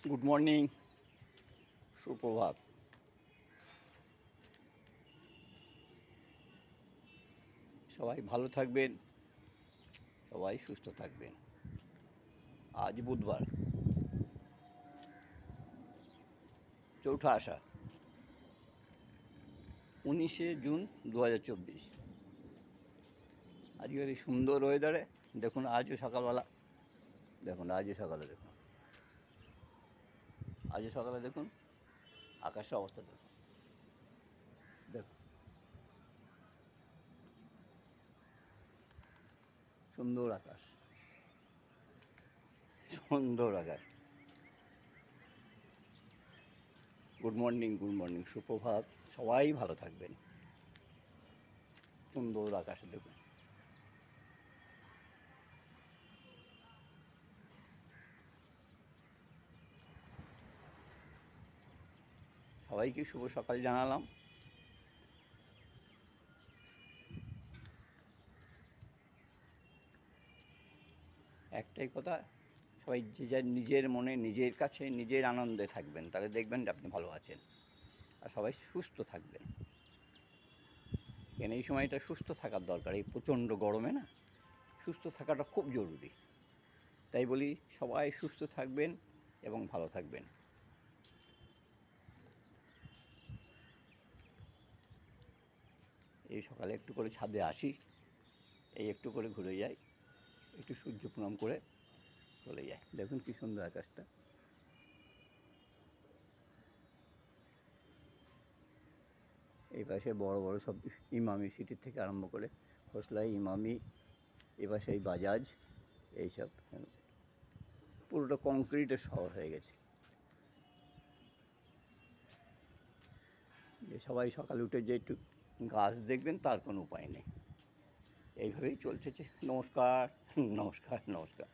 Good morning, সুপ্রভাত। সবাই ভালো থাকবেন, সবাই সুস্থ থাকবেন। আজ বুধবার, চৌঠা আষাঢ়, 19শে জুন 2024। আজকের এই সুন্দর ওয়েদারে দেখুন, আজও সকালে দেখুন আকাশের অবস্থা দেখুন। সুন্দর আকাশ, গুড মর্নিং, সুপ্রভাত। সবাই ভালো থাকবেন। সুন্দর আকাশে দেখুন। সবাইকে শুভ সকাল জানালাম। একটাই কথা, সবাই যে যার নিজের মনে, নিজের কাছে, নিজের আনন্দে থাকবেন, তাহলে দেখবেন যে আপনি ভালো আছেন। আর সবাই সুস্থ থাকবেন, কেন এই সময়টা সুস্থ থাকার দরকার। এই প্রচণ্ড গরমে না, সুস্থ থাকাটা খুব জরুরি। তাই বলি, সবাই সুস্থ থাকবেন এবং ভালো থাকবেন। এই সকালে একটু করে ছাদে আসি, এই একটু করে ঘুরে যাই, একটু সূর্য প্রণাম করে চলে যায়। দেখুন কি সুন্দর আকাশটা। এই পাশে বড় বড় সব ইমামি সিটির থেকে আরম্ভ করে খোসলাই, ইমামি, এ পাশে এই বাজাজ, এইসব পুরোটা কংক্রিটের শহর হয়ে গেছে। যে সবাই সকালে উঠে যে একটু গাছ দেখবেন, তার কোনো উপায় নেই। এইভাবেই চলছে। নমস্কার।